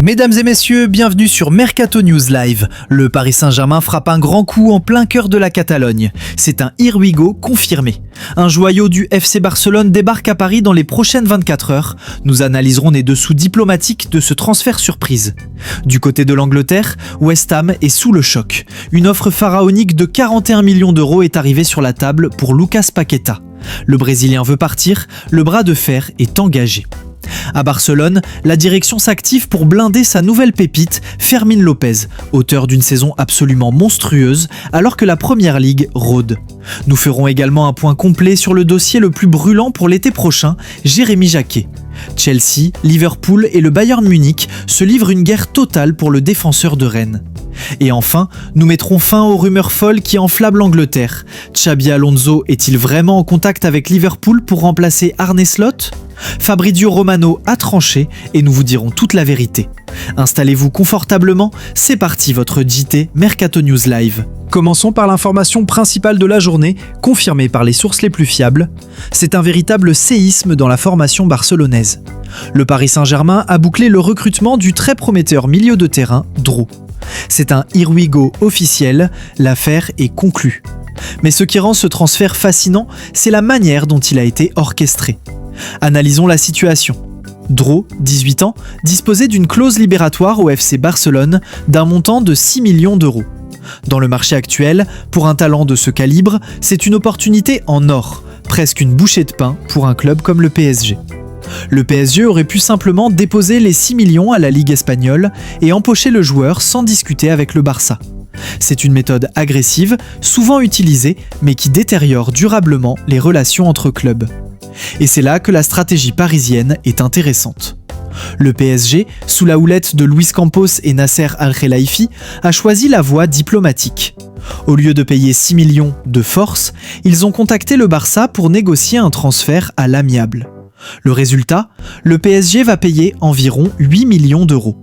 Mesdames et messieurs, bienvenue sur Mercato News Live. Le Paris Saint-Germain frappe un grand coup en plein cœur de la Catalogne. C'est un Here we go confirmé. Un joyau du FC Barcelone débarque à Paris dans les prochaines 24 heures. Nous analyserons les dessous diplomatiques de ce transfert surprise. Du côté de l'Angleterre, West Ham est sous le choc. Une offre pharaonique de 41 millions d'euros est arrivée sur la table pour Lucas Paqueta. Le Brésilien veut partir, le bras de fer est engagé. À Barcelone, la direction s'active pour blinder sa nouvelle pépite, Fermín López, auteur d'une saison absolument monstrueuse, alors que la Première Ligue rôde. Nous ferons également un point complet sur le dossier le plus brûlant pour l'été prochain, Jérémy Jacquet. Chelsea, Liverpool et le Bayern Munich se livrent une guerre totale pour le défenseur de Rennes. Et enfin, nous mettrons fin aux rumeurs folles qui enflamment l'Angleterre. Xabi Alonso est-il vraiment en contact avec Liverpool pour remplacer Arne Slot ? Fabrizio Romano a tranché et nous vous dirons toute la vérité. Installez-vous confortablement, c'est parti votre JT Mercato News Live. Commençons par l'information principale de la journée, confirmée par les sources les plus fiables. C'est un véritable séisme dans la formation barcelonaise. Le Paris Saint-Germain a bouclé le recrutement du très prometteur milieu de terrain, Dro. C'est un Here we go officiel, l'affaire est conclue. Mais ce qui rend ce transfert fascinant, c'est la manière dont il a été orchestré. Analysons la situation. Dro, 18 ans, disposait d'une clause libératoire au FC Barcelone d'un montant de 6 millions d'euros. Dans le marché actuel, pour un talent de ce calibre, c'est une opportunité en or, presque une bouchée de pain pour un club comme le PSG. Le PSG aurait pu simplement déposer les 6 millions à la Ligue espagnole et empocher le joueur sans discuter avec le Barça. C'est une méthode agressive, souvent utilisée, mais qui détériore durablement les relations entre clubs. Et c'est là que la stratégie parisienne est intéressante. Le PSG, sous la houlette de Luis Campos et Nasser Al-Khelaifi, a choisi la voie diplomatique. Au lieu de payer 6 millions de force, ils ont contacté le Barça pour négocier un transfert à l'amiable. Le résultat, le PSG va payer environ 8 millions d'euros.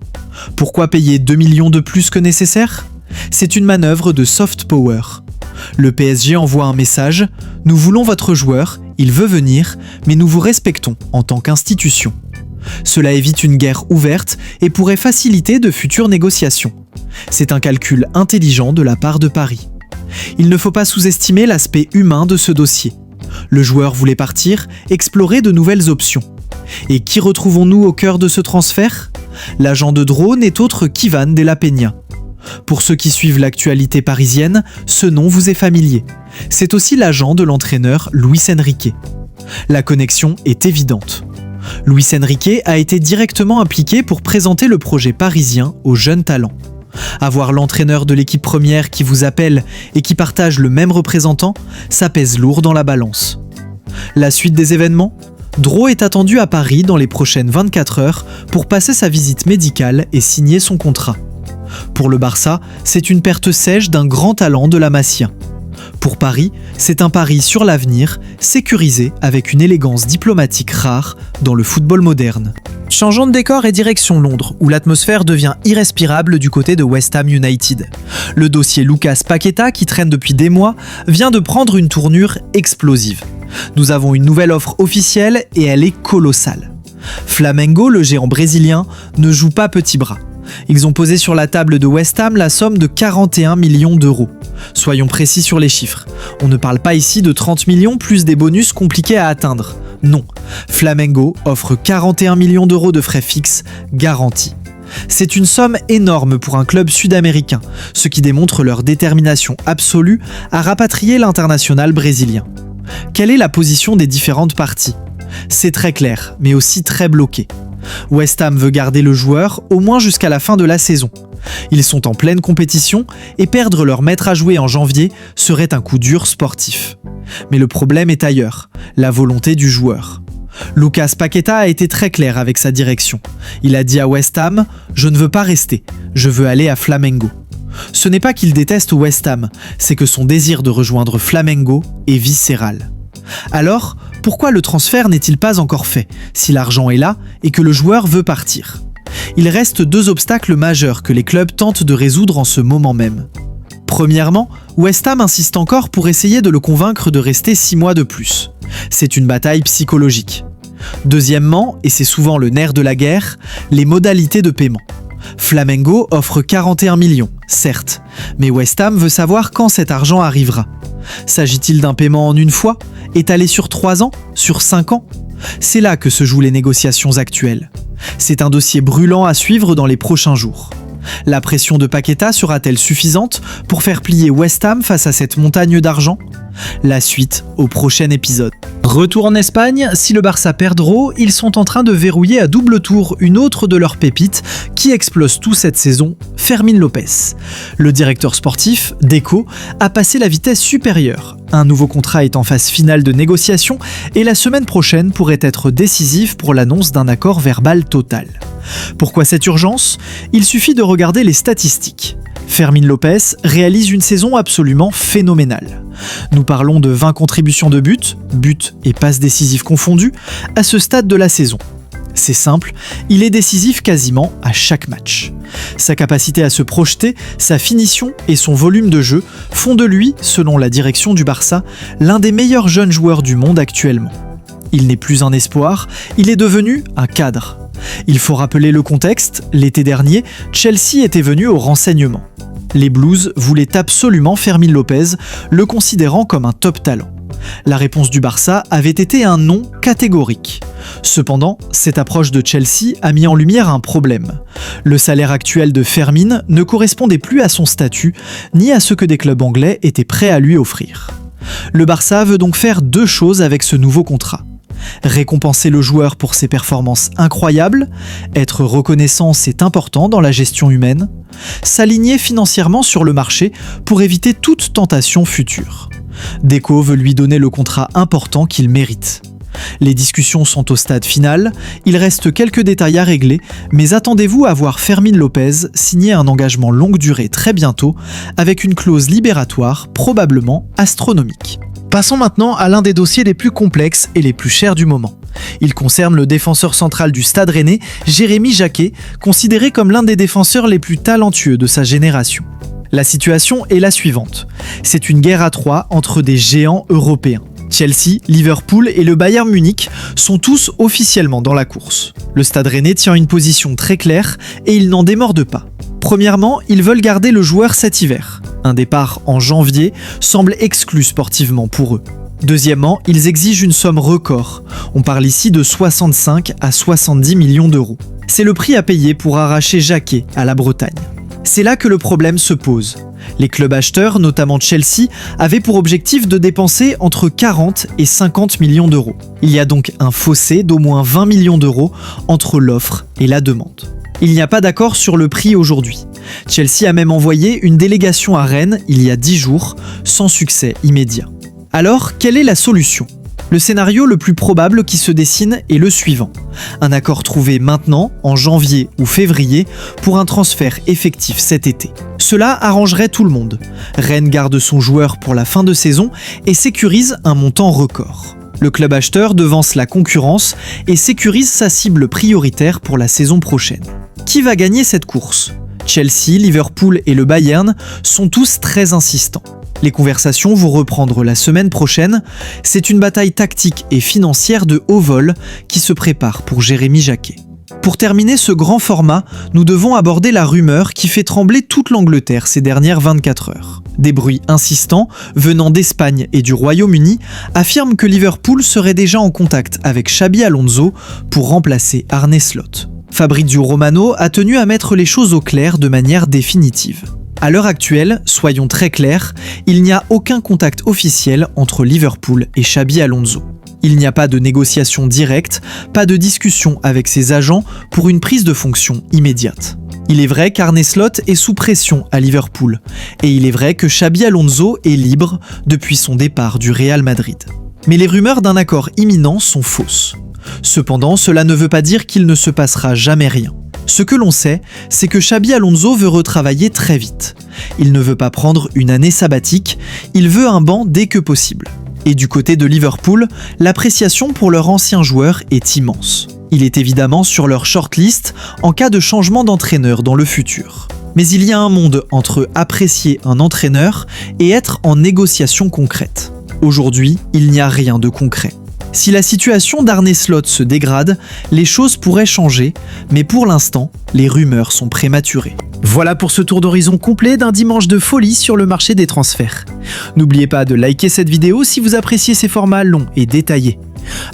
Pourquoi payer 2 millions de plus que nécessaire ? C'est une manœuvre de soft power. Le PSG envoie un message « Nous voulons votre joueur, il veut venir, mais nous vous respectons en tant qu'institution ». Cela évite une guerre ouverte et pourrait faciliter de futures négociations. C'est un calcul intelligent de la part de Paris. Il ne faut pas sous-estimer l'aspect humain de ce dossier. Le joueur voulait partir, explorer de nouvelles options. Et qui retrouvons-nous au cœur de ce transfert ? L'agent de Dro n'est autre qu'Ivan de la Peña. Pour ceux qui suivent l'actualité parisienne, ce nom vous est familier. C'est aussi l'agent de l'entraîneur Luis Enrique. La connexion est évidente. Luis Enrique a été directement impliqué pour présenter le projet parisien aux jeunes talents. Avoir l'entraîneur de l'équipe première qui vous appelle et qui partage le même représentant, ça pèse lourd dans la balance. La suite des événements ? Dro est attendu à Paris dans les prochaines 24 heures pour passer sa visite médicale et signer son contrat. Pour le Barça, c'est une perte sèche d'un grand talent de la Masia. Pour Paris, c'est un pari sur l'avenir, sécurisé avec une élégance diplomatique rare dans le football moderne. Changeons de décor et direction Londres, où l'atmosphère devient irrespirable du côté de West Ham United. Le dossier Lucas Paqueta, qui traîne depuis des mois, vient de prendre une tournure explosive. Nous avons une nouvelle offre officielle et elle est colossale. Flamengo, le géant brésilien, ne joue pas petit bras. Ils ont posé sur la table de West Ham la somme de 41 millions d'euros. Soyons précis sur les chiffres. On ne parle pas ici de 30 millions plus des bonus compliqués à atteindre. Non, Flamengo offre 41 millions d'euros de frais fixes garantis. C'est une somme énorme pour un club sud-américain, ce qui démontre leur détermination absolue à rapatrier l'international brésilien. Quelle est la position des différentes parties ? C'est très clair, mais aussi très bloqué. West Ham veut garder le joueur au moins jusqu'à la fin de la saison. Ils sont en pleine compétition et perdre leur maître à jouer en janvier serait un coup dur sportif. Mais le problème est ailleurs, la volonté du joueur. Lucas Paqueta a été très clair avec sa direction. Il a dit à West Ham « Je ne veux pas rester, je veux aller à Flamengo ». Ce n'est pas qu'il déteste West Ham, c'est que son désir de rejoindre Flamengo est viscéral. Alors, pourquoi le transfert n'est-il pas encore fait, si l'argent est là et que le joueur veut partir ? Il reste 2 obstacles majeurs que les clubs tentent de résoudre en ce moment même. Premièrement, West Ham insiste encore pour essayer de le convaincre de rester 6 mois de plus. C'est une bataille psychologique. Deuxièmement, et c'est souvent le nerf de la guerre, les modalités de paiement. Flamengo offre 41 millions, certes, mais West Ham veut savoir quand cet argent arrivera. S'agit-il d'un paiement en une fois, étalé sur 3 ans, sur 5 ans ? C'est là que se jouent les négociations actuelles. C'est un dossier brûlant à suivre dans les prochains jours. La pression de Paqueta sera-t-elle suffisante pour faire plier West Ham face à cette montagne d'argent ? La suite au prochain épisode. Retour en Espagne, si le Barça perd Dro, ils sont en train de verrouiller à double tour une autre de leurs pépites qui explose tout cette saison, Fermín López. Le directeur sportif, Deco, a passé la vitesse supérieure. Un nouveau contrat est en phase finale de négociation et la semaine prochaine pourrait être décisive pour l'annonce d'un accord verbal total. Pourquoi cette urgence ? Il suffit de regarder les statistiques. Fermín López réalise une saison absolument phénoménale. Nous parlons de 20 contributions de buts et passes décisives confondues, à ce stade de la saison. C'est simple, il est décisif quasiment à chaque match. Sa capacité à se projeter, sa finition et son volume de jeu font de lui, selon la direction du Barça, l'un des meilleurs jeunes joueurs du monde actuellement. Il n'est plus un espoir, il est devenu un cadre. Il faut rappeler le contexte, l'été dernier, Chelsea était venu au renseignement. Les Blues voulaient absolument Fermín López, le considérant comme un top talent. La réponse du Barça avait été un non catégorique. Cependant, cette approche de Chelsea a mis en lumière un problème. Le salaire actuel de Fermín ne correspondait plus à son statut, ni à ce que des clubs anglais étaient prêts à lui offrir. Le Barça veut donc faire 2 choses avec ce nouveau contrat. Récompenser le joueur pour ses performances incroyables, être reconnaissant c'est important dans la gestion humaine, s'aligner financièrement sur le marché pour éviter toute tentation future. Deco veut lui donner le contrat important qu'il mérite. Les discussions sont au stade final, il reste quelques détails à régler, mais attendez-vous à voir Fermín López signer un engagement longue durée très bientôt, avec une clause libératoire probablement astronomique. Passons maintenant à l'un des dossiers les plus complexes et les plus chers du moment. Il concerne le défenseur central du Stade Rennais, Jérémy Jacquet, considéré comme l'un des défenseurs les plus talentueux de sa génération. La situation est la suivante. C'est une guerre à 3 entre des géants européens. Chelsea, Liverpool et le Bayern Munich sont tous officiellement dans la course. Le Stade Rennais tient une position très claire et ils n'en démordent pas. Premièrement, ils veulent garder le joueur cet hiver. Un départ en janvier semble exclu sportivement pour eux. Deuxièmement, ils exigent une somme record. On parle ici de 65 à 70 millions d'euros. C'est le prix à payer pour arracher Jacquet à la Bretagne. C'est là que le problème se pose. Les clubs acheteurs, notamment Chelsea, avaient pour objectif de dépenser entre 40 et 50 millions d'euros. Il y a donc un fossé d'au moins 20 millions d'euros entre l'offre et la demande. Il n'y a pas d'accord sur le prix aujourd'hui. Chelsea a même envoyé une délégation à Rennes il y a 10 jours, sans succès immédiat. Alors, quelle est la solution ? Le scénario le plus probable qui se dessine est le suivant. Un accord trouvé maintenant, en janvier ou février, pour un transfert effectif cet été. Cela arrangerait tout le monde. Rennes garde son joueur pour la fin de saison et sécurise un montant record. Le club acheteur devance la concurrence et sécurise sa cible prioritaire pour la saison prochaine. Qui va gagner cette course ? Chelsea, Liverpool et le Bayern sont tous très insistants. Les conversations vont reprendre la semaine prochaine. C'est une bataille tactique et financière de haut vol qui se prépare pour Jérémy Jacquet. Pour terminer ce grand format, nous devons aborder la rumeur qui fait trembler toute l'Angleterre ces dernières 24 heures. Des bruits insistants, venant d'Espagne et du Royaume-Uni, affirment que Liverpool serait déjà en contact avec Xabi Alonso pour remplacer Arne Slot. Fabrizio Romano a tenu à mettre les choses au clair de manière définitive. À l'heure actuelle, soyons très clairs, il n'y a aucun contact officiel entre Liverpool et Xabi Alonso. Il n'y a pas de négociation directe, pas de discussion avec ses agents pour une prise de fonction immédiate. Il est vrai qu'Arne Slot est sous pression à Liverpool, et il est vrai que Xabi Alonso est libre depuis son départ du Real Madrid. Mais les rumeurs d'un accord imminent sont fausses. Cependant, cela ne veut pas dire qu'il ne se passera jamais rien. Ce que l'on sait, c'est que Xabi Alonso veut retravailler très vite. Il ne veut pas prendre une année sabbatique, il veut un banc dès que possible. Et du côté de Liverpool, l'appréciation pour leur ancien joueur est immense. Il est évidemment sur leur shortlist en cas de changement d'entraîneur dans le futur. Mais il y a un monde entre apprécier un entraîneur et être en négociation concrète. Aujourd'hui, il n'y a rien de concret. Si la situation d'Arne Slot se dégrade, les choses pourraient changer, mais pour l'instant, les rumeurs sont prématurées. Voilà pour ce tour d'horizon complet d'un dimanche de folie sur le marché des transferts. N'oubliez pas de liker cette vidéo si vous appréciez ces formats longs et détaillés.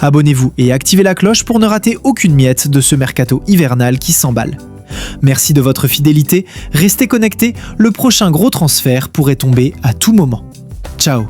Abonnez-vous et activez la cloche pour ne rater aucune miette de ce mercato hivernal qui s'emballe. Merci de votre fidélité, restez connectés, le prochain gros transfert pourrait tomber à tout moment. Ciao.